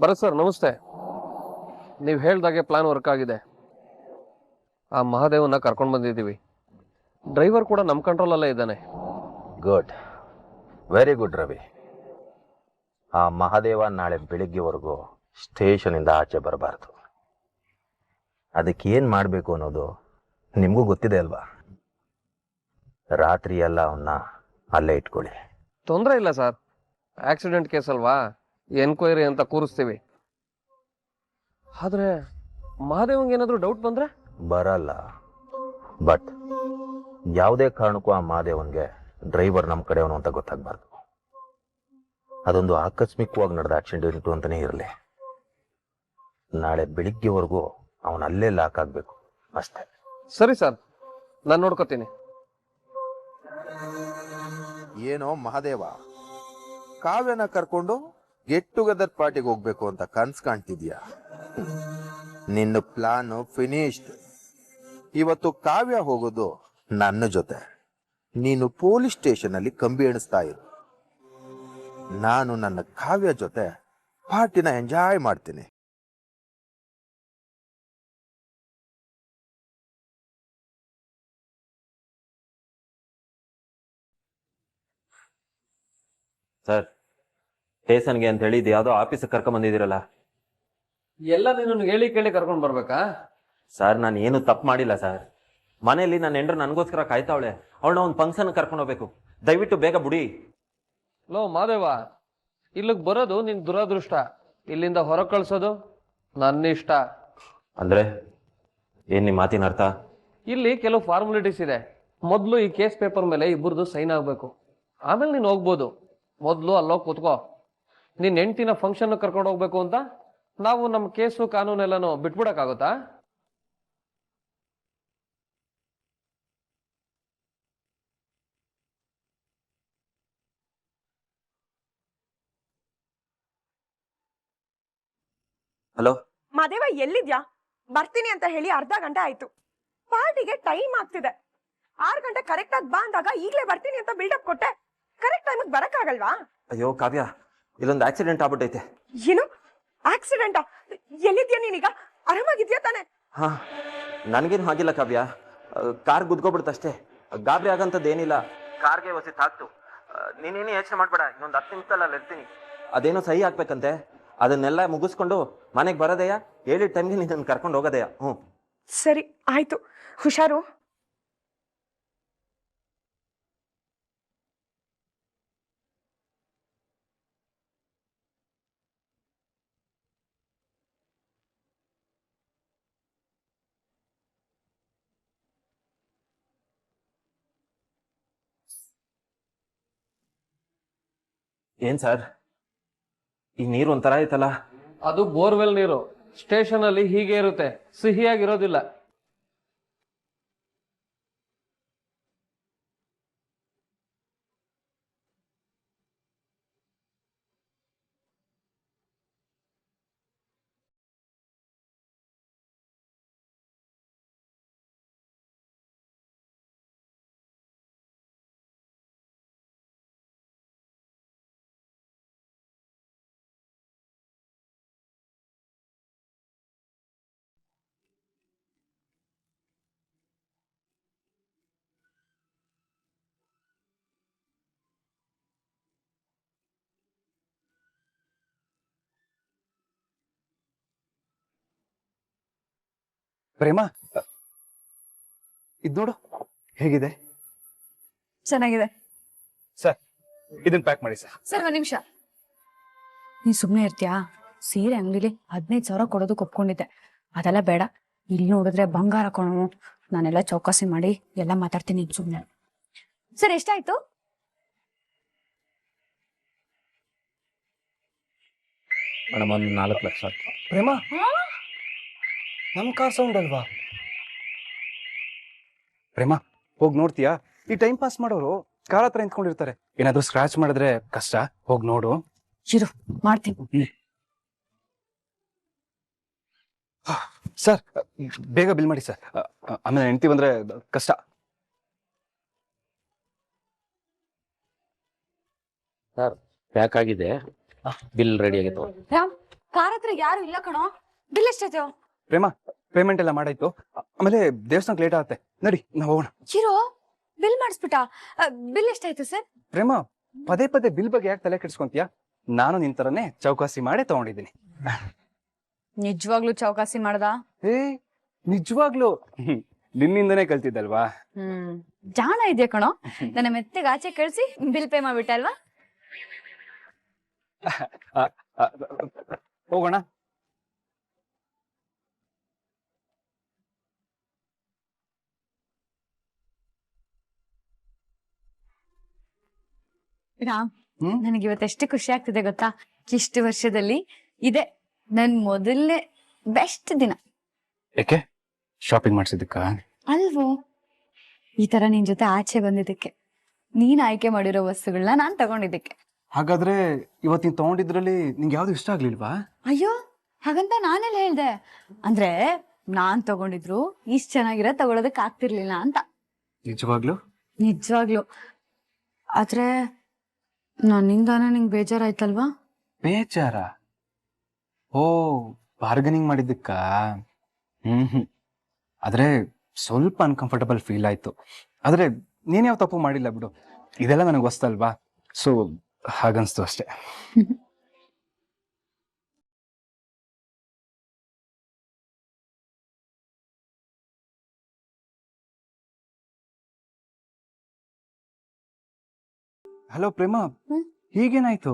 Bharat sir ನಮಸ್ತೆ. ನೀವು ಹೇಳ್ದಾಗೆ ಪ್ಲಾನ್ ವರ್ಕ್ ಆಗಿದೆ. ಆ ಮಹಾದೇವನ್ನ ಕರ್ಕೊಂಡು ಬಂದಿದ್ದೀವಿ. ಡ್ರೈವರ್ ಕೂಡ ನಮ್ಮ ಕಂಟ್ರೋಲಲ್ಲೇ ಇದ್ದಾನೆ. Good, very good Ravi. ಆ ಮಹಾದೇವ ನಾಳೆ ಬೆಳಿಗ್ಗೆವರೆಗೂ ಸ್ಟೇಷನಿಂದ ಆಚೆ ಬರಬಾರ್ದು. ಅದಕ್ಕೆ ಏನು ಮಾಡಬೇಕು ಅನ್ನೋದು ನಿಮಗೂ ಗೊತ್ತಿದೆ ಅಲ್ವಾ? ರಾತ್ರಿ ಎಲ್ಲ ಅವನ್ನ ಅಲ್ಲೇ ಇಟ್ಕೊಳ್ಳಿ. ತೊಂದರೆ ಇಲ್ಲ ಸರ್, ಆಕ್ಸಿಡೆಂಟ್ ಕೇಸ್ ಅಲ್ವಾ, ಎನ್ಕ್ವೈರಿ ಅಂತ ಕೂರಿಸ್ತೀವಿ. ಆದ್ರೆ ಮಹಾದೇವಂಗೆ ಏನಾದರೂ ಡೌಟ್ ಬಂದ್ರೆ? ಬರಲ್ಲ, ಬಟ್ ಯಾವುದೇ ಕಾರಣಕ್ಕೂ ಆ ಮಹಾದೇವನ್ಗೆ ಡ್ರೈವರ್ ನಮ್ಮ ಕಡೆಯವನು ಅಂತ ಗೊತ್ತಾಗಬಾರ್ದು. ಅದೊಂದು ಆಕಸ್ಮಿಕವಾಗಿ ನಡೆದ ಆಕ್ಸಿಡೆಂಟು ಅಂತಲೇ ಇರಲಿ. ನಾಳೆ ಬೆಳಿಗ್ಗೆವರೆಗೂ ಅವನು ಅಲ್ಲೇ ಲಾಕ್ ಆಗಬೇಕು ಅಷ್ಟೇ. ಸರಿ ಸರ್, ನಾನು ನೋಡ್ಕೋತೀನಿ. ಏನೋ ಮಹಾದೇವ, ಕಾವ್ಯನ ಕರ್ಕೊಂಡು ಗೆಟ್ ಟುಗೆದರ್ ಪಾರ್ಟಿಗೆ ಹೋಗ್ಬೇಕು ಅಂತ ಕನ್ಸ್ ಕಾಣ್ತಿದ್ಯಾ? ನಿನ್ನ ಪ್ಲಾನ್ ಫಿನಿಶ್ಡ್. ಇವತ್ತು ಕಾವ್ಯ ಹೋಗೋದು ನನ್ನ ಜೊತೆ. ನೀನು ಪೊಲೀಸ್ ಸ್ಟೇಷನ್ ಅಲ್ಲಿ ಕಂಬಿ ಎಣಿಸ್ತಾ ಇರು. ನಾನು ನನ್ನ ಕಾವ್ಯ ಜೊತೆ ಪಾರ್ಟಿನ ಎಂಜಾಯ್ ಮಾಡ್ತೀನಿ. ಸರ್, ಸ್ಟೇಷನ್ಗೆ ಅಂತ ಹೇಳಿ ಯಾವುದೋ ಆಫೀಸಿಗೆ ಕರ್ಕೊಂಡ್ ಬಂದಿದ್ದೀರಲ್ಲ? ಎಲ್ಲ ನೀನು ಹೇಳಿ ಕೇಳಿ ಕರ್ಕೊಂಡು ಬರ್ಬೇಕಾ? ಸರ್, ನಾನು ಏನು ತಪ್ಪು ಮಾಡಿಲ್ಲ ಸರ್. ಮನೆಯಲ್ಲಿ ನನ್ನ ಹೆಂಡ್ರು ನನಗೋಸ್ಕರ ಕಾಯ್ತಾವಳೆ. ಅವಳನ್ನ ಒಂದು ಫಂಕ್ಷನ್ ಕರ್ಕೊಂಡು ಹೋಗ್ಬೇಕು. ದಯವಿಟ್ಟು ಬೇಗ ಬಿಡಿ. ಲೋ ಮಾದೇವ, ಇಲ್ಲಿಗೆ ಬರೋದು ನಿನ್ ದುರದೃಷ್ಟ, ಇಲ್ಲಿಂದ ಹೊರ ಕಳ್ಸೋದು ನನ್ನ ಇಷ್ಟ. ಅಂದ್ರೆ ಏನ್ ನಿಮ್ಮ ಮಾತಿನ ಅರ್ಥ? ಇಲ್ಲಿ ಕೆಲವು ಫಾರ್ಮಾಲಿಟೀಸ್ ಇದೆ. ಮೊದಲು ಈ ಕೇಸ್ ಪೇಪರ್ ಮೇಲೆ ಇಬ್ಬರದು ಸೈನ್ ಆಗಬೇಕು, ಆಮೇಲೆ ನೀನು ಹೋಗ್ಬೋದು. ಮೊದಲು ಅಲ್ಲೋಗಿ ಕೂತ್ಕೋ. ನಿನ್ನ ಹೆಂಡ್ತಿನ ಫಂಕ್ಷನ್ ಕರ್ಕೊಂಡು ಹೋಗ್ಬೇಕು ಅಂತ ನಾವು ನಮ್ಮ ಕೇಸು ಕಾನೂನೆಲ್ಲನೂ ಬಿಟ್ಬಿಡಕ್ಕಾಗುತ್ತಾ? ಹಲೋ ಮಾದೇವ, ಎಲ್ಲಿದ್ಯಾ? ಬರ್ತೀನಿ ಅಂತ ಹೇಳಿ ಅರ್ಧ ಗಂಟೆ ಆಯ್ತು. ಪಾರ್ಟಿಗೆ ಟೈಮ್ ಆಗ್ತಿದೆ. 6 ಗಂಟೆ ಕರೆಕ್ಟ್ ಆಗಿ ಬಾ ಅಂದಾಗ ಈಗ್ಲೇ ಬರ್ತೀನಿ ಅಂತ ಬಿಲ್ಡಪ್ ಕೊಟ್ಟೆ. ಕರೆಕ್ಟ್ ಟೈಮಿಗೆ ಬರಕ್ಕಾಗಲ್ವಾ? ಅಯ್ಯೋ ಕಾವ್ಯ, ಇಲ್ಲೊಂದು ಆಕ್ಸಿಡೆಂಟ್ ಆಗ್ಬಿಟ್ಟೈತೆ. ಏನು ಆಕ್ಸಿಡೆಂಟಾ? ಎಲ್ಲಿದ್ಯಾ ನೀನೀಗ? ಆರಾಮಾಗಿದ್ಯಾ ತಾನೆ? ಹಾ, ನನಗೇನು ಆಗಿಲ್ಲ ಕಾವ್ಯ. ಕಾರ್ ಗುದ್ಕೊಬಿಡ್ತಷ್ಟೇ. ಗಾಬರಿ ಆಗಂತದ್ದು ಏನಿಲ್ಲ. ಕಾರ್ಗೆ ವಸಿತ್ ಹಾಕ್ತು. ನೀನೇನು ಯೋಚನೆ ಮಾಡ್ಬೇಡ, ಇನ್ನೊಂದು 10 ನಿಮಿಷದಲ್ಲಿ ಅಲ್ಲಿ ಇರ್ತೀನಿ. ಅದೇನೋ ಸಹಿ ಹಾಕ್ಬೇಕಂತೆ, ಅದನ್ನೆಲ್ಲ ಮುಗಿಸ್ಕೊಂಡು ಮನೆಗೆ ಬರೋದಯ್ಯ. ಹೇಳಿದ ಟೈಮ್ಗೆ ನೀನು ಕರ್ಕೊಂಡು ಹೋಗೋದಯ್ಯ. ಸರಿ ಆಯ್ತು, ಹುಷಾರು. ಏನ್ ಸರ್, ಈ ನೀರು ಒಂಥರ ಆಯ್ತಲ್ಲ? ಅದು ಬೋರ್ವೆಲ್ ನೀರು. ಸ್ಟೇಷನ್ ಅಲ್ಲಿ ಹೀಗೆ ಇರುತ್ತೆ, ಸಿಹಿಯಾಗಿರೋದಿಲ್ಲ. ಪ್ರೇಮ, ಇದ್ ನೋಡು ಹೇಗಿದೆ. ಚೆನ್ನಾಗಿದೆ ಸರ್, ಇದನ್ನ ಪ್ಯಾಕ್ ಮಾಡಿ ಸರ್. ಸರ್. ಒಂದ್ ನಿಮಿಷ, ನೀ ಸುಮ್ನೆ ಇರ್ತೀಯಾ? ಸೀರೆ ಅಂಗಡಿಲಿ 15,000 ಕೊಡೋದಕ್ಕೆ ಒಪ್ಕೊಂಡಿದ್ದೆ. ಅದೆಲ್ಲ ಬೇಡ. ಇಲ್ಲಿ ನೋಡಿದ್ರೆ ಬಂಗಾರ ಕೊಣು. ನಾನೆಲ್ಲ ಚೌಕಾಸಿ ಮಾಡಿ ಎಲ್ಲ ಮಾತಾಡ್ತೀನಿ, ಸುಮ್ನೆ. ಸರ್, ಎಷ್ಟಾಯ್ತು? ಮೇಡಮ್, ಒಂದು 4 ಲಕ್ಷ. ಪ್ರೇಮ, ನಮ್ ಕಾರ್ ಸೌಂಡ್ ಅಲ್ವಾ? ಪ್ರೇಮ, ಹೋಗಿ ನೋಡ್ತೀಯಾ? ಈ ಟೈಮ್ ಪಾಸ್ ಮಾಡೋರು ಕಾರ್ ಹತ್ರ ನಿಂತ್ಕೊಂಡಿರ್ತಾರೆ. ಏನಾದ್ರೂ ಸ್ಕ್ರಾಚ್ ಮಾಡಿದ್ರೆ ಕಷ್ಟ. ಹೋಗಿ ನೋಡು. ಇರು, ಮಾಡ್ತೀನಿ. ಸರ್, ಬೇಗ ಬಿಲ್ ಮಾಡಿ ಸರ್. ಆಮೇಲೆ ಹೆಂಡ್ತಿ ಬಂದ್ರೆ ಕಷ್ಟ. ಸರ್, ಪ್ಯಾಕ್ ಆಗಿದೆ, ಬಿಲ್ ರೆಡಿ ಆಗಿದೆ. ರಾಮ್, ಕಾರ್ ಹತ್ರ ಯಾರು ಇಲ್ಲ ಕಣೋ. ಬಿಲ್ ಎಷ್ಟಾಯ್ತು? ಪ್ರೇಮ, ಪೇಮೆಂಟ್ ಎಲ್ಲ ಮಾಡಾಯ್ತು. ಆಮೇಲೆ ದೇವಸ್ಥಾನಕ್ಕೆ ಲೇಟ್ ಆಗುತ್ತೆ, ನಡಿ ನಾವು ಹೋಗೋಣ. ಚಿರೋ ಬಿಲ್ ಮಾಡಿಸ್ಬಿಟ್ಟ. ಬಿಲ್ ಎಷ್ಟಾಯ್ತು ಸರ್? ಪ್ರೇಮ, ಪದೇ ಪದೇ ಬಿಲ್ ಬಗ್ಗೆ ಯಾಕೆ ತಲೆ ಕೆಡ್ಸ್ಕೊಂತೀಯ? ನಾನು ನಿನ್ ತರನೇ ಚೌಕಾಸಿ ಮಾಡೇ ತಗೊಂಡಿದ್ದೀನಿ. ನಿಜವಾಗ್ಲೂ ಚೌಕಾಸಿ ಮಾಡ್ದ? ಏ ನಿಜವಾಗ್ಲು ನಿನ್ನಿಂದನೇ ಕಲ್ತಿದ್ದಲ್ವಾ? ಜಾಣ ಇದೆಯಾ ಕಣೋ. ನನ್ನ ಮೆತ್ತಗೆ ಆಚೆ ಕಳ್ಸಿ ಬಿಲ್ ಪೇ ಮಾಡ್ಬಿಟ್ಟೆ ಅಲ್ವಾ? ಹೋಗೋಣ. ರಾಮ್, ನನಗೆ ಇವತ್ತೆಷ್ಟು ಖುಷಿ ಆಗ್ತಿದೆ ಗೊತ್ತಾ? ಇಷ್ಟು ವರ್ಷದಲ್ಲಿ ಇದೆ ನನ್ ಮೊದಲನೇ ಬೆಸ್ಟ್ ದಿನ. ಯಾಕೆ? ಶಾಪಿಂಗ್ ಮಾಡ್ಸಿದ್ದಕ್ಕ? ಅಲ್ವೋ, ಈ ತರ ನಿನ್ ಜೊತೆ ಆಚೆ ಬಂದಿದ್ದಕ್ಕೆ, ನೀನ್ ಆಯ್ಕೆ ಮಾಡಿರೋ ವಸ್ತುಗಳನ್ನ ನಾನ್ ತಗೊಂಡಿದ್ದಕ್ಕೆ. ಹಾಗಾದ್ರೆ ಇವತ್ತು ನೀನ್ ತಗೊಂಡಿದ್ರಲ್ಲಿ ನಿಂಗೆ ಯಾವ್ದು ಇಷ್ಟ ಆಗ್ಲಿಲ್ವಾ? ಅಯ್ಯೋ, ಹಾಗಂತ ನಾನೆಲ್ಲ ಹೇಳ್ದೆ. ಅಂದ್ರೆ ನಾನ್ ತಗೊಂಡಿದ್ರು ಇಷ್ಟ್ ಚೆನ್ನಾಗಿರೋ ತಗೊಳೋದಕ್ ಆಗ್ತಿರ್ಲಿಲ್ಲ ಅಂತ. ನಿಜವಾಗ್ಲು? ನಿಜವಾಗ್ಲು. ಆದ್ರೆ ನನ್ನಿಂದಾನೆ ನಿಂಗೆ ಬೇಜಾರಾಯ್ತಲ್ವಾ? ಬೇಜಾರ? ಓ, ಬಾರ್ಗನಿಂಗ್ ಮಾಡಿದ್ದಕ್ಕ? ಆದ್ರೆ ಸ್ವಲ್ಪ ಅನ್ಕಂಫರ್ಟಬಲ್ ಫೀಲ್ ಆಯ್ತು. ಆದ್ರೆ ನೀನ್ ಯಾವ ತಪ್ಪು ಮಾಡಿಲ್ಲ ಬಿಡು, ಇದೆಲ್ಲ ನನಗೆ ಹೊಸ್ತಲ್ವಾ, ಸೊ ಹಾಗನ್ಸ್ತು ಅಷ್ಟೇ. ಹಲೋ ಪ್ರೇಮ, ಹೀಗೇನಾಯ್ತು?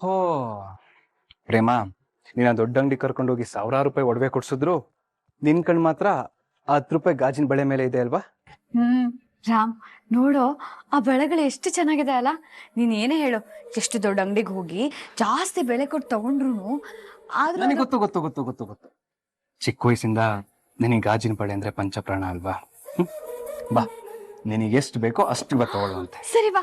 ಹೋ ಪ್ರೇಮ, ನೀನ ದೊಡ್ಡ ಅಂಗಡಿ ಕರ್ಕೊಂಡೋಗಿ ಸಾವಿರಾರು ರೂಪಾಯಿ ಒಡವೆ ಕೊಡ್ಸಿದ್ರು, ನಿನ್ ಕಣ್ ಮಾತ್ರ 10 ರೂಪಾಯಿ ಗಾಜಿನ ಬಳೆ ಮೇಲೆ ಇದೆ ಅಲ್ವಾ? ರಾಮ್, ನೋಡೋ ಆ ಬಳೆಗಳು ಎಷ್ಟು ಚೆನ್ನಾಗಿದೆ ಅಲ್ಲ. ನೀನ್ ಏನೇ ಹೇಳು, ಎಷ್ಟು ದೊಡ್ಡ ಅಂಗಡಿಗೆ ಹೋಗಿ ಜಾಸ್ತಿ ಬೆಲೆ ಕೊಟ್ಟು ತಗೊಂಡ್ರು ನನಗೆ ಗೊತ್ತು ಗೊತ್ತು ಗೊತ್ತು ಗೊತ್ತು ಗೊತ್ತು. ಚಿಕ್ಕ ವಯಸ್ಸಿಂದ ನಿನಗೆ ಗಾಜಿನ ಬಳೆ ಅಂದ್ರೆ ಪಂಚಪ್ರಾಣ ಅಲ್ವಾ? ಬಾ, ನಿನಗೆ ಎಷ್ಟು ಬೇಕೋ ಅಷ್ಟು ಬಾ ತಗೊಳ್ಳುವಂತೆ. ಸರಿ ಬಾ.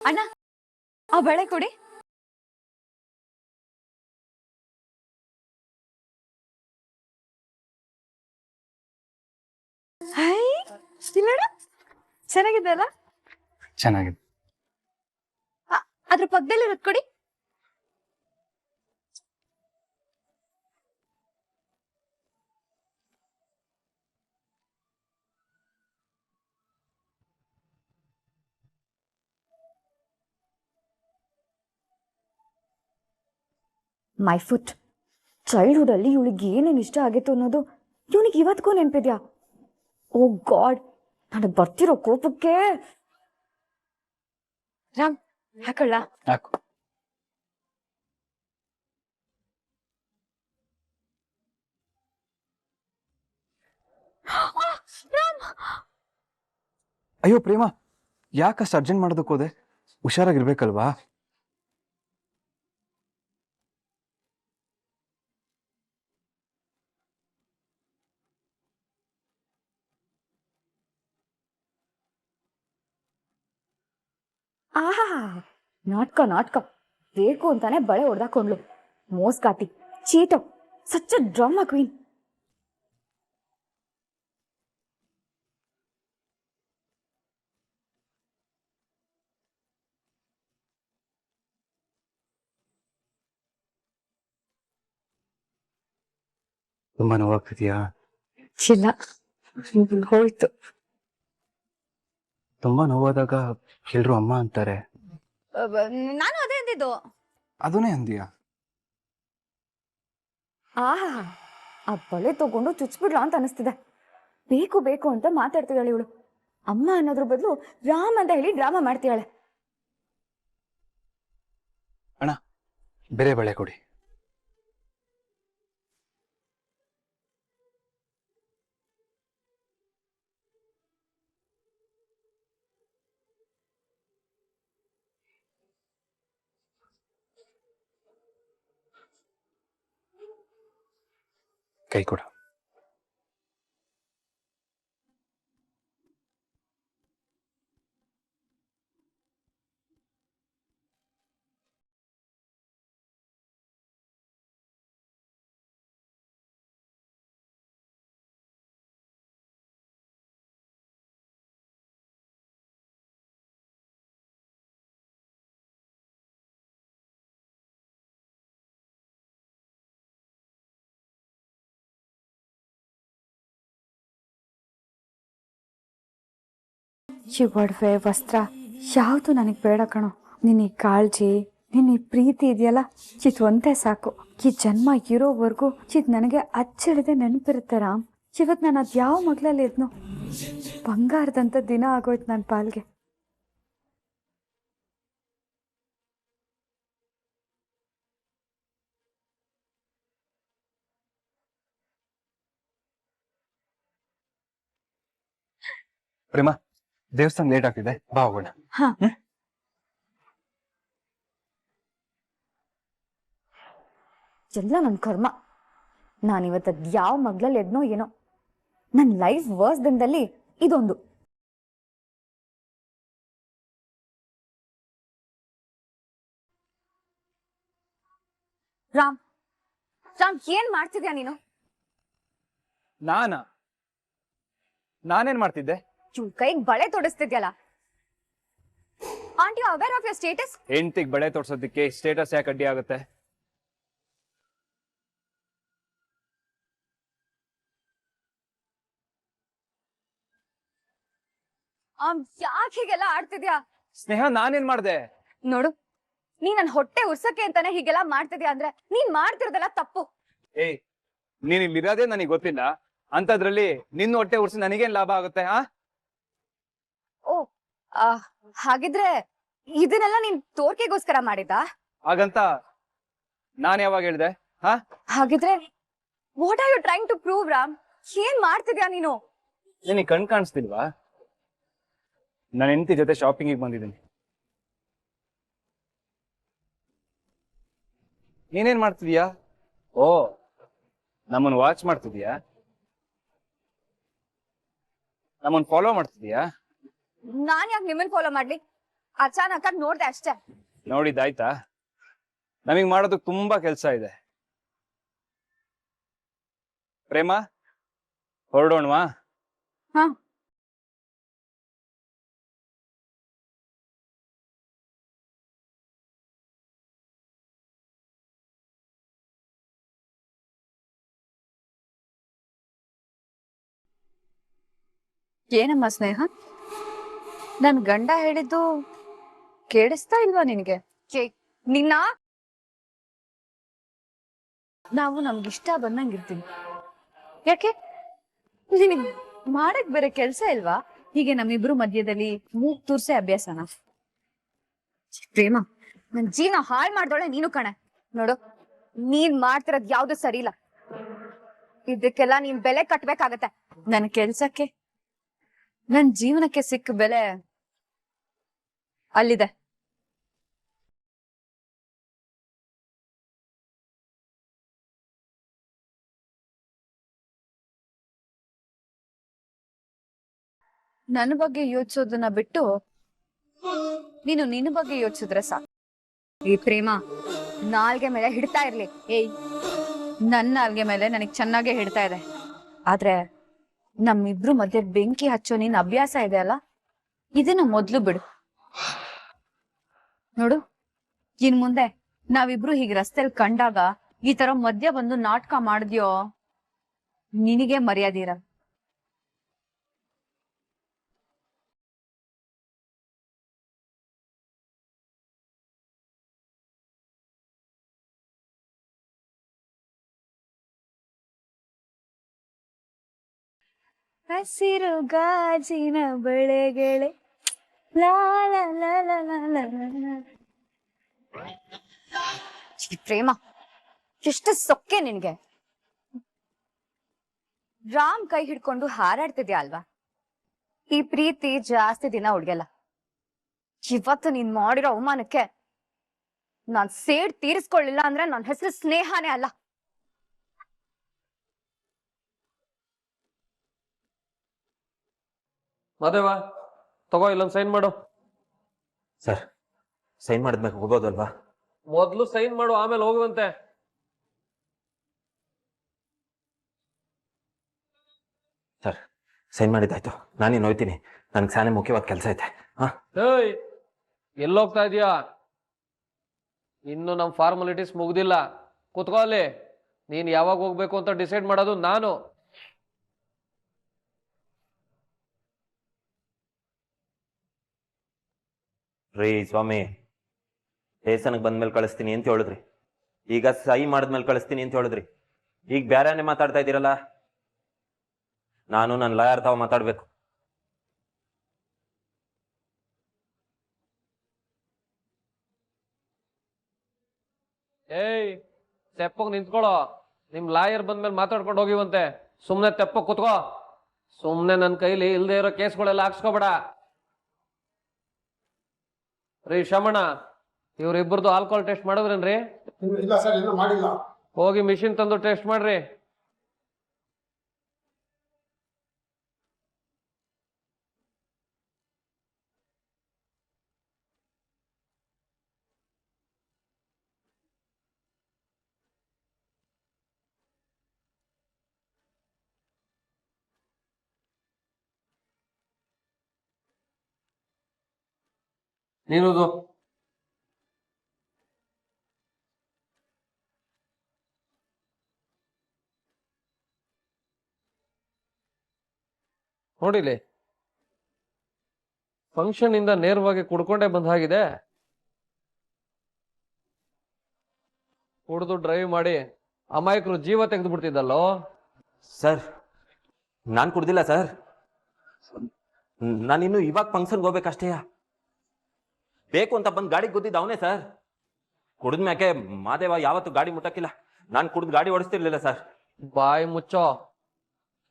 ಅಣ್ಣ, ಆ ಬಳೆ ಕೊಡಿ. ಹೈ, ಚೆನ್ನಾಗಿದೆ ಅಲ್ಲ? ಚೆನ್ನಾಗಿದೆ. ಅದ್ರ ಪಕ್ಕದಲ್ಲಿ ಇರೋದ್ ಕೊಡಿ. My foot. ಚೈಲ್ಡ್ಹುಡ್ ಅಲ್ಲಿ ಇವಳಿಗೆ ಏನೇನು ಇಷ್ಟ ಆಗಿತ್ತು ಅನ್ನೋದು ಇವನಿಗೆ ಇವತ್ತಿಗೂ ನೆನಪಿದ್ಯಾ? ಓ ಗಾಡ್, ನನಗೆ ಬರ್ತಿರೋ ಕೋಪಕ್ಕೆ. ರಾಮ್, ಹಾಕೊಳ್ಳ? ಹಾಕು. ಅಯ್ಯೋ ಪ್ರೇಮ, ಯಾಕಷ್ಟು ಅರ್ಜೆಂಟ್ ಮಾಡೋದಕ್ಕೆ ಹೋದೆ? ಹುಷಾರಾಗಿರ್ಬೇಕಲ್ವಾ? ಆಹಾ, ನಾಟಕ ನಾಟಕ. ಬೇಕು ಅಂತಾನೆ ಬಳೆ ಹೊಡೆದಾಕೊಂಡ್ಲು. ಮೋಸ್ಗಾತಿ, ಚೀಟೋ, ಸಚ್ಚ ಡ್ರಾಮಾ ಕ್ವೀನ್. ತುಂಬಾ ನೋವಾಗ್ತಿದ್ಯಾ? ಇಲ್ಲ, ಹೋಯ್ತು. ತುಂಬಾ ನೋವಾದಾಗ ಎಲ್ರು ಅಮ್ಮ ಅಂತಾರೆ. ನಾನು ಅದೇ ಅಂದಿದ್ದು. ಅದನ್ನೇ ಅಂದಿಯಾ? ಆಹಾ, ಆ ಬಳೆ ತಗೊಂಡು ಚುಚ್ಬಿಡ್ಲಾ ಅಂತ ಅನಿಸ್ತಿದೆ. ಬೇಕು ಬೇಕು ಅಂತ ಮಾತಾಡ್ತಿದ್ದಾಳೆ ಇವಳು. ಅಮ್ಮ ಅನ್ನೋದ್ರ ಬದಲು ರಾಮ್ ಅಂತ ಹೇಳಿ ಡ್ರಾಮಾ ಮಾಡ್ತಿದ್ದಾಳೆ. ಅಣ್ಣ, ಬೇರೆ ಬಳೆ ಕೊಡಿ. ಕೈ ಕೊಡ. ಈ ಒಡವೆ ವಸ್ತ್ರ ಯಾವುದು ನನಗೆ ಬೇಡ ಕಣೋ. ನಿನ್ನ ಕಾಳಜಿ, ನಿನ್ನ ಪ್ರೀತಿ ಇದೆಯಲ್ಲ, ಇದು ಒಂದೇ ಸಾಕು. ಈ ಜನ್ಮ ಇರೋವರೆಗೂ ಇದು ನನಗೆ ಅಚ್ಚಳಿದೆ ನೆನಪಿರುತ್ತೆ ರಾಮ್. ಇವತ್ತು ನಾನು ಅದು ಯಾವ ಮಗ್ಲಲ್ಲಿ ಇದ್ನೋ, ಬಂಗಾರದಂಥ ದಿನ ಆಗೋಯ್ತು ನನ್ನ ಪಾಲ್ಗೆ. ಪ್ರೇಮ, ದೇವಸ್ಥಾನ ಲೇಟ್ ಆಗ್ತಿದೆ, ಬಾ ಹೋಗೋಣ. ಹಾ. ಎಲ್ಲ ನನ್ನ ಕರ್ಮ. ನಾನಿವತ್ತು ಅದು ಯಾವ ಮಗ್ಲಲ್ಲಿ ಎದ್ನೋ ಏನೋ. ನನ್ನ ಲೈಫ್ ವರ್ಸ್ ದಿನದಲ್ಲಿ ಇದೊಂದು. ರಾಮ್, ರಾಮ್, ಏನ್ ಮಾಡ್ತಿದ್ಯಾ ನೀನು? ನಾನೇನ್ ಮಾಡ್ತಿದ್ದೆ? ಕೈಗೆ ಬಳೆ ತೊಡಸ್ತಿದ್ಯಲ್ಲ. Aunty aware of your status? ಹೆಂಡ್ತಿಗ್ ಬಳೆ ತೋರ್ಸೋದಕ್ಕೆ ಸ್ಟೇಟಸ್ ಯಾಕೆ ಅಡ್ಡಿ ಆಗುತ್ತೆ? ಯಾಕೆ ಹೀಗೆಲ್ಲ ಆಡ್ತಿದ್ಯಾ? ಸ್ನೇಹ, ನಾನೇನ್ ಮಾಡ್ದೆ? ನೋಡು, ನೀ ನನ್ ಹೊಟ್ಟೆ ಉರ್ಸಕ್ಕೆ ಅಂತಾನೆ ಹೀಗೆಲ್ಲ ಮಾಡ್ತಿದ್ಯಾ ಅಂದ್ರೆ ನೀನ್ ಮಾಡ್ತಿರೋದೆಲ್ಲ ತಪ್ಪು. ಏಯ್, ನೀನ್ ಇಲ್ಲಿರೋದೇ ನನಗೆ ಗೊತ್ತಿಲ್ಲ, ಅಂತದ್ರಲ್ಲಿ ನಿನ್ನ ಹೊಟ್ಟೆ ಉರ್ಸಿ ನನಗೇನ್ ಲಾಭ ಆಗುತ್ತೆ? ಓ, ಹಾಗಿದ್ರೆ ಇದನ್ನೆಲ್ಲ ನೀನ್ ತೋರ್ಕೆಗೋಸ್ಕರ ಮಾಡಿದ್ದಾ? ಹಾಗಂತ ನಾನ್ ಯಾವಾಗ ಹೇಳ್ದೆ? ಹಾಗಿದ್ರೆ what are you trying to prove Ram? ಏನ್ ಮಾಡ್ತಿದ್ಯಾ ನೀನು? ನಿನಗೆ ಕಣ್ ಕಾಣಿಸ್ತಿಲ್ವಾ? ನನ್ನ ಹೆಂಡತಿ ಜೊತೆ ಶಾಪಿಂಗಿಗೆ ಬಂದಿದ್ದೀನಿ. ನೀನೇನ್ ಮಾಡ್ತಿದ್ಯಾ? ಓ, ನಮ್ಮನ್ ವಾಚ್ ಮಾಡ್ತಿದ್ಯಾ? ನಮ್ಮನ್ ಫಾಲೋ ಮಾಡ್ತಿದ್ಯಾ? ನಾನ್ ಯಾಕೆ ನಿಮ್ಮನ್ ಫಾಲೋ ಮಾಡ್ಲಿ? ಅಚಾನಕ್ ಆಗಿ ನೋಡ್ದೆ ಅಷ್ಟೇ. ನೋಡಿದ್ದಾಯ್ತಾ? ನಮಗ್ ಮಾಡೋದಕ್ಕೆ ತುಂಬಾ ಕೆಲ್ಸ ಇದೆ. ಪ್ರೇಮ, ಹೊರಡೋಣವಾ? ಹಾ. ಏನಮ್ಮ ಸ್ನೇಹ, ನನ್ ಗಂಡ ಹೇಳಿದ್ದು ಕೇಳಿಸ್ತಾ ಇಲ್ವಾ ನಿನಗೆ? ನಿನ್ನ ನಾವು ನಮ್ಗಿಷ್ಟ ಬಂದಂಗಿರ್ತೀವಿ. ಯಾಕೆ ನಿನಗ್ ಮಾಡಕ್ ಬೇರೆ ಕೆಲ್ಸ ಇಲ್ವಾ? ಹೀಗೆ ನಮ್ಮಿಬ್ರು ಮಧ್ಯದಲ್ಲಿ ಮೂಗ್ ತೂರ್ಸೆ ಅಭ್ಯಾಸನ? ಪ್ರೇಮ, ನನ್ ಜೀವನ ಹಾಳ್ ಮಾಡ್ದೋಳೆ ನೀನು ಕಣೆ. ನೋಡು, ನೀನ್ ಮಾಡ್ತಿರೋದ್ ಯಾವ್ದು ಸರಿ ಇಲ್ಲ. ಇದಕ್ಕೆಲ್ಲ ನೀನ್ ಬೆಲೆ ಕಟ್ಬೇಕಾಗತ್ತೆ. ನನ್ ಕೆಲ್ಸಕ್ಕೆ, ನನ್ ಜೀವನಕ್ಕೆ ಸಿಕ್ಕ ಬೆಲೆ ಅಲ್ಲಿದೆ. ನನ್ನ ಬಗ್ಗೆ ಯೋಚಿಸೋದನ್ನ ಬಿಟ್ಟು ನೀನು ನಿನ್ನ ಬಗ್ಗೆ ಯೋಚಿಸಿದ್ರೆ ಸಾಕು. ಈ ಪ್ರೇಮ ನಾಲ್ಗೆ ಮೇಲೆ ಹಿಡ್ತಾ ಇರ್ಲಿ. ಏಯ್, ನನ್ನ ನಾಲ್ಗೆ ಮೇಲೆ ನನಗ್ ಚೆನ್ನಾಗೇ ಹಿಡ್ತಾ ಇದೆ. ಆದ್ರೆ ನಮ್ಮಿಬ್ರು ಮಧ್ಯೆ ಬೆಂಕಿ ಹಚ್ಚೋ ನಿನ್ ಅಭ್ಯಾಸ ಇದೆ ಅಲ್ಲ, ಇದನ್ನ ಮೊದ್ಲು ಬಿಡು. ನೋಡು, ಇನ್ ಮುಂದೆ ನಾವಿಬ್ರು ಹೀಗೆ ರಸ್ತೆಯಲ್ಲಿ ಕಂಡಾಗ ಈ ತರ ಮಧ್ಯ ಬಂದು ನಾಟಕ ಮಾಡಿದ್ಯೋ, ನಿನಗೆ ಮರ್ಯಾದೆ ಇರಲ್ಲ. ಹಸಿರು ಗಾಜಿನ ಬಳೆಗೆಳೆ ಲಾ ಲಾ ಲಾ ಲಾ ಲಾ ಲಾ ಲಾ. ಪ್ರೇಮ, ಎಷ್ಟು ಸೊಕ್ಕೆ ನಿನ್ಗೆ. ರಾಮ್ ಕೈ ಹಿಡ್ಕೊಂಡು ಹಾರಾಡ್ತಿದ್ಯಾ ಅಲ್ವಾ? ಈ ಪ್ರೀತಿ ಜಾಸ್ತಿ ದಿನ ಉಳ್ಯಲ್ಲ. ಇವತ್ತು ನೀನ್ ಮಾಡಿರೋ ಅವಮಾನಕ್ಕೆ ನಾನ್ ಸೇಡ್ ತೀರಿಸ್ಕೊಳ್ಳಿಲ್ಲ ಅಂದ್ರೆ ನನ್ನ ಹೆಸರು ಸ್ನೇಹನೇ ಅಲ್ಲ. ಮಾದೇವ, ತಗೋ ಇಲ್ಲೊಂದು ಸೈನ್ ಮಾಡು. ಸರ್, ಸೈನ್ ಮಾಡಿದ್ಮೇಲೆ ಹೋಗೋದಲ್ವಾ? ಮೊದ್ಲು ಸೈನ್ ಮಾಡು, ಆಮೇಲೆ ಹೋಗುವಂತೆ. ಸರ್, ಸೈನ್ ಮಾಡಿದ್ದಾಯ್ತು, ನಾನೇನು ಹೋಯ್ತೀನಿ. ನನ್ಗೆ ಸಾನೆ ಮುಖ್ಯವಾದ ಕೆಲಸ ಐತೆ. ಏಯ್, ಎಲ್ಲೋಗ್ತಾ ಇದೀಯಾ? ಇನ್ನು ನಮ್ ಫಾರ್ಮಾಲಿಟೀಸ್ ಮುಗ್ದಿಲ್ಲ, ಕುತ್ಕೋ ಅಲ್ಲಿ. ನೀನ್ ಯಾವಾಗ ಹೋಗ್ಬೇಕು ಅಂತ ಡಿಸೈಡ್ ಮಾಡೋದು ನಾನು. ರೀ ಸ್ವಾಮಿ, ಸ್ಟೇಷನ್ಗೆ ಬಂದ್ಮೇಲೆ ಕಳಿಸ್ತೀನಿ ಅಂತ ಹೇಳಿದ್ರಿ, ಈಗ ಸಹಿ ಮಾಡಿದ್ಮೇಲೆ ಕಳಿಸ್ತೀನಿ ಅಂತ ಹೇಳಿದ್ರಿ, ಈಗ ಬೇರೆನೆ ಮಾತಾಡ್ತಾ ಇದ್ದೀರಲ್ಲ. ನಾನು ನನ್ನ ಲಾಯರ್ ತಾವ ಮಾತಾಡ್ಬೇಕು. ಏಯ್, ತೆಪ್ಪಗ್ ನಿಂತ್ಕೊಳ್ಳೋ. ನಿಮ್ ಲಾಯರ್ ಬಂದ್ಮೇಲೆ ಮಾತಾಡ್ಕೊಂಡು ಹೋಗಿವಂತೆ. ಸುಮ್ನೆ ತೆಪ್ಪಗ್ ಕುತ್ಕೋ. ಸುಮ್ನೆ ನನ್ನ ಕೈಲಿ ಇಲ್ದೇ ಇರೋ ಕೇಸ್ಗಳೆಲ್ಲ ಹಾಕ್ಸ್ಕೊಬೇಡ. ರೀ ಶಮಣ, ಇವ್ರಿಬ್ಬರದು ಆಲ್ಕೋಹಾಲ್ ಟೆಸ್ಟ್ ಮಾಡಿದ್ರೇನ್ರಿ? ಇಲ್ಲ ಸರ್, ಇನ್ನೂ ಮಾಡಿಲ್ಲ. ಹೋಗಿ ಮಿಷಿನ್ ತಂದು ಟೆಸ್ಟ್ ಮಾಡ್ರಿ. ನೀನುದು ನೋಡಿಲಿ, ಫಂಕ್ಷನ್ ಇಂದ ನೇರವಾಗಿ ಕುಡ್ಕೊಂಡೇ ಬಂದ ಹಾಗಿದೆ. ಕುಡ್ದು ಡ್ರೈವ್ ಮಾಡಿ ಅಮಾಯಕರು ಜೀವ ತೆಗೆದು ಬಿಡ್ತಿದ್ದಲ್ಲೋ. ಸರ್, ನಾನು ಕುಡ್ದಿಲ್ಲ ಸರ್. ನಾನಿನ್ನು ಇವಾಗ ಫಂಕ್ಷನ್ಗೆ ಹೋಗ್ಬೇಕಷ್ಟೇ. ಬೇಕು ಅಂತ ಬಂದು ಗಾಡಿ ಗುದ್ದಿದ್ದು ಅವನೇ ಸರ್. ಕುಡಿದ ಮ್ಯಾಕೆ ಮಾದೇವ ಯಾವತ್ತು ಗಾಡಿ ಮುಟ್ಟಕ್ಕಿಲ್ಲ. ನಾನು ಕುಡ್ದು ಗಾಡಿ ಓಡಿಸ್ತಿರ್ಲಿಲ್ಲ ಸರ್. ಬಾಯಿ ಮುಚ್ಚೋ.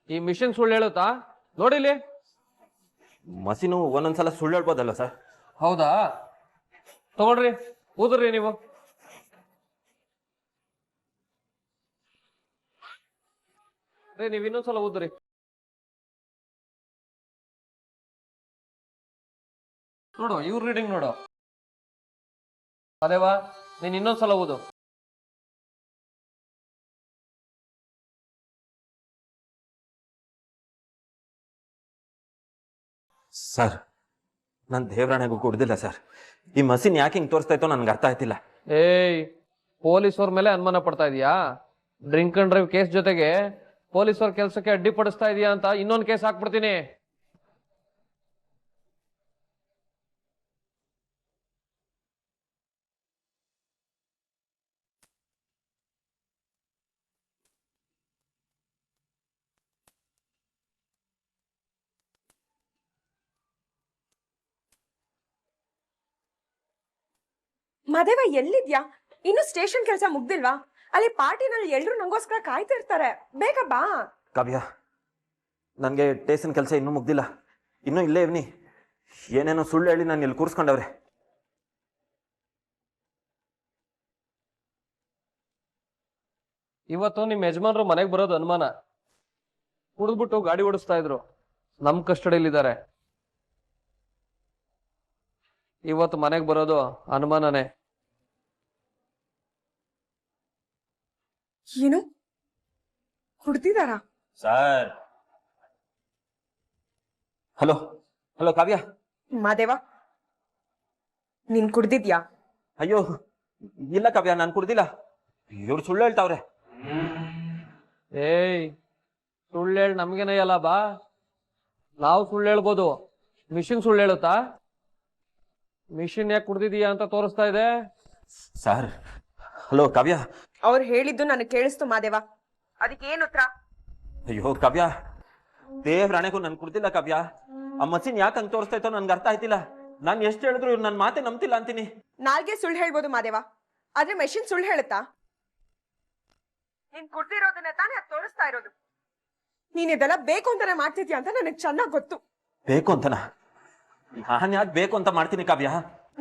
ಈ ಮಿಷಿನ್ ಸುಳ್ಳು ಹೇಳುತ್ತಾ? ನೋಡಿಲಿ. ಮಸಿನು ಒಂದೊಂದ್ಸಲ ಸುಳ್ಳು ಹೇಳ್ಬೋದಲ್ಲ ಸರ್? ಹೌದಾ? ತಗೊಳ್ರಿ, ಊದ್ರಿ ನೀವು. ರೀ, ನೀವು ಇನ್ನೊಂದ್ಸಲ ಊದ್ರಿ. ನೋಡು, ಇವ್ರ ರೀಡಿಂಗ್ ನೋಡು. ಅದೇವಾ, ನೀನ್ ಇನ್ನೊಂದ್ಸಲ ಊದು. ಸರ್, ನಾನು ದೇವರಾಣೆಗೂ ಕುಡ್ದಿಲ್ಲ ಸರ್. ಈ ಮಸಿನ್ ಯಾಕೆ ಹಿಂಗೆ ತೋರಿಸ್ತಾ ಇತ್ತೋ ನನ್ಗೆ ಅರ್ಥ ಆಯ್ತಿಲ್ಲ. ಏಯ್, ಪೊಲೀಸವ್ರ ಮೇಲೆ ಅನುಮಾನ ಪಡ್ತಾ ಇದೀಯಾ? ಡ್ರಿಂಕ್ ಅಂಡ್ ಡ್ರೈವ್ ಕೇಸ್ ಜೊತೆಗೆ ಪೊಲೀಸವ್ರ ಕೆಲಸಕ್ಕೆ ಅಡ್ಡಿಪಡಿಸ್ತಾ ಇದೀಯಾ ಅಂತ ಇನ್ನೊಂದು ಕೇಸ್ ಹಾಕ್ಬಿಡ್ತೀನಿ. ಮದೇವ, ಎಲ್ಲಿದ್ಯಾ? ಇನ್ನು ಸ್ಟೇಷನ್ ಕೆಲಸ ಮುಗ್ದಿಲ್ವಾ? ಅಲ್ಲಿ ಪಾರ್ಟಿನಲ್ಲಿ ಎಲ್ರು ನಂಗೋಸ್ಕರ ಕಾಯ್ತಿರ್ತಾರೆ. ಬೇಗ ಬಾ. ಕಾವ್ಯ, ನನಗೆ ಟೇಷನ್ ಕೆಲಸ ಇನ್ನೂ ಮುಗ್ದಿಲ್ಲ. ಇನ್ನೂ ಇಲ್ಲೇ ಇವ್ನಿ. ಏನೇನೋ ಸುಳ್ಳು ಹೇಳಿ ನಾನು ಇಲ್ಲಿ ಕೂರಿಸ್ಕೊಂಡವ್ರೆ. ಇವತ್ತು ನಿಮ್ ಯಜಮಾನ್ರು ಮನೆಗೆ ಬರೋದು ಅನುಮಾನ. ಕುಡಿದ್ಬಿಟ್ಟು ಗಾಡಿ ಓಡಿಸ್ತಾ ಇದ್ರು. ನಮ್ ಕಸ್ಟಡಿಯಲ್ಲಿದ್ದಾರೆ. ಇವತ್ತು ಮನೆಗೆ ಬರೋದು ಅನುಮಾನನೇ. ಏನು, ಕುಡ್ದಿದಾರಾ? ಸರ್, ಹಲೋ ಹಲೋ ಕಾವ್ಯ. ಮಾದೇವ, ನೀನ್ ಕುಡ್ದಿದ್ಯಾ? ಅಯ್ಯೋ ಇಲ್ಲ ಕಾವ್ಯ, ನಾನು ಕುಡ್ದಿಲ್ಲ. ಇವ್ರು ಸುಳ್ಳು ಹೇಳ್ತಾವ್ರೆ. ಏಯ್, ಸುಳ್ಳು ಹೇಳಿ ನಮ್ಗೇನಯ್ಯಲ್ಲ ಬಾ. ನಾವು ಸುಳ್ಳು ಹೇಳ್ಬೋದು, ಮಿಷಿನ್ ಸುಳ್ಳು ಹೇಳುತ್ತಾ? ಮಿಷಿನ್ ಯಾಕೆ ಕುಡ್ದಿದೀಯಾ ಅಂತ ತೋರಿಸ್ತಾ ಇದೆ. ಸರ್, ಹಲೋ ಕಾವ್ಯ. ಅವ್ರು ಹೇಳಿದ್ದು ನನಗೆ ಕೇಳಿಸ್ತು ಮಾದೇವ. ಅದಕ್ಕೆ ಏನು ಉತ್ತರ? ಅಯ್ಯೋ ಕಾವ್ಯ, ದೇವ್ರಾಣೆಗೂ ನನ್ ಕುಡ್ದಿಲ್ಲ ಕಾವ್ಯ. ಆ ಮಸಿನ್ ಯಾಕೆ ಹಂಗೆ ತೋರಿಸ್ತಾ ಇತ್ತೋ ನನ್ಗೆ ಅರ್ಥ ಆಯ್ತಿಲ್ಲ. ನಾನು ಎಷ್ಟು ಹೇಳಿದ್ರು ಇವ್ರು ನನ್ನ ಮಾತೆ ನಂಬ್ತಿಲ್ಲ ಅಂತೀನಿ. ನಾಲ್ಗೆ ಸುಳ್ಳು ಹೇಳ್ಬೋದು ಮಾದೇವ, ಆದ್ರೆ ಮೆಷಿನ್ ಸುಳ್ಳು ಹೇಳುತ್ತಾ? ನೀನ್ ಕುಡ್ದಿರೋದನ್ನ ತಾನೇ ಅದು ತೋರಿಸ್ತಾ ಇರೋದು. ನೀನ್ ಇದೆಲ್ಲ ಬೇಕು ಅಂತಾನೆ ಮಾಡ್ತಿದ್ಯಾ ಅಂತ ನನಗೆ ಚೆನ್ನಾಗ್ ಗೊತ್ತು. ಬೇಕು ಅಂತನಾ? ನಾನು ಯಾಕೆ ಬೇಕು ಅಂತ ಮಾಡ್ತೀನಿ ಕಾವ್ಯ?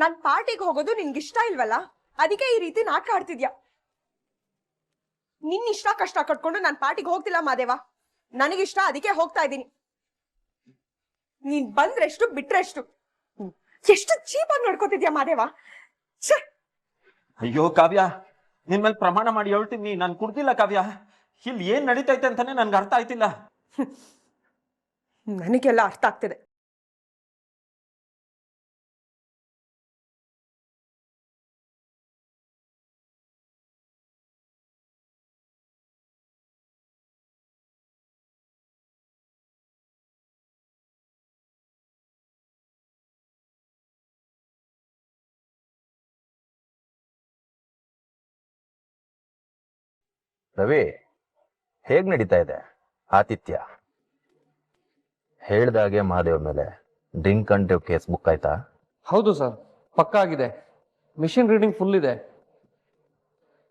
ನಾನ್ ಪಾರ್ಟಿಗೆ ಹೋಗೋದು ನಿನ್ಗೆ ಇಷ್ಟ ಇಲ್ವಲ್ಲ, ಅದಕ್ಕೆ ಈ ರೀತಿ ನಾಟಕ ಆಡ್ತಿದ್ಯಾ. ನಿನ್ ಇಷ್ಟ ಕಷ್ಟ ಕಟ್ಕೊಂಡು ನಾನ್ ಪಾರ್ಟಿಗೆ ಹೋಗ್ತಿಲ್ಲ ಮಾದೇವ. ನನಗಿಷ್ಟ, ಅದಕ್ಕೆ ಹೋಗ್ತಾ ಇದ್ದೀನಿ. ನೀನ್ ಬಂದ್ರೆಷ್ಟು ಬಿಟ್ರೆಷ್ಟು. ಎಷ್ಟು ಚೀಪಾಗಿ ನಡ್ಕೋತಿದ್ಯಾ ಮಾದೇವ. ಛೆ! ಅಯ್ಯೋ ಕಾವ್ಯ, ನಿನ್ ಮೇಲೆ ಪ್ರಮಾಣ ಮಾಡಿ ಹೇಳ್ತೀನಿ, ನಾನು ಕುಡ್ದಿಲ್ಲ ಕಾವ್ಯ. ಇಲ್ಲಿ ಏನ್ ನಡೀತೈತೆ ಅಂತಾನೆ ನನ್ಗೆ ಅರ್ಥ ಆಯ್ತಿಲ್ಲ. ನನಗೆಲ್ಲ ಅರ್ಥ ಆಗ್ತಿದೆ. ರವಿ, ಹೇಗ್ ನಡೀತಾ ಇದೆ ಆತಿಥ್ಯ? ಹೇಳ್ದಾಗೆ ಮಹಾದೇವ್ ಮೇಲೆ ಡ್ರಿಂಕ್ ಅಂಡ್ ಕೇಸ್ ಬುಕ್ ಆಯ್ತಾ? ಹೌದು ಸರ್, ಪಕ್ಕಾ ಆಗಿದೆ. ಮಿಷಿನ್ ರೀಡಿಂಗ್ ಫುಲ್ ಇದೆ.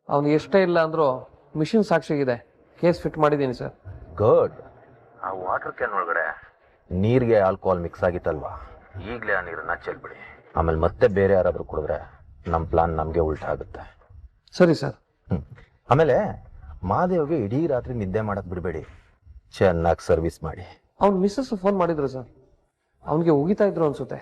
ಅವನು ಎಷ್ಟೇ ಇಲ್ಲ ಅಂದ್ರೂ ಮಿಷಿನ್ ಸಾಕ್ಷಿಗಿದೆ. ಕೇಸ್ ಫಿಟ್ ಮಾಡಿದ್ದೀನಿ ಸರ್. ಗುಡ್. ಆ ವಾಟರ್ ಕ್ಯಾನ್ ಒಳಗಡೆ ನೀರಿಗೆ ಆಲ್ಕೋಹಾಲ್ ಮಿಕ್ಸ್ ಆಗಿತ್ತಲ್ವಾ, ಈಗಲೇ ಆ ನೀರನ್ನ ಚೆಲ್ಬಿಡಿ. ಆಮೇಲೆ ಮತ್ತೆ ಬೇರೆ ಯಾರಾದ್ರೂ ಕುಡಿದ್ರೆ ನಮ್ಮ ಪ್ಲಾನ್ ನಮಗೆ ಉಲ್ಟಾ ಆಗುತ್ತೆ. ಸರಿ ಸರ್. ಆಮೇಲೆ ಮಹಾದೇವ್ಗೆ ಇಡೀ ರಾತ್ರಿ ನಿದ್ದೆ ಮಾಡಕ್ ಬಿಡಬೇಡಿ, ಚೆನ್ನಾಗಿ ಸರ್ವಿಸ್ ಮಾಡಿ. ಅವ್ನ ಮಿಸ್ಸಸ್ ಫೋನ್ ಮಾಡಿದ್ರು ಸರ್. ಅವನಿಗೆ ಉಗಿತಾ ಇದ್ರು ಅನ್ಸುತ್ತೆ.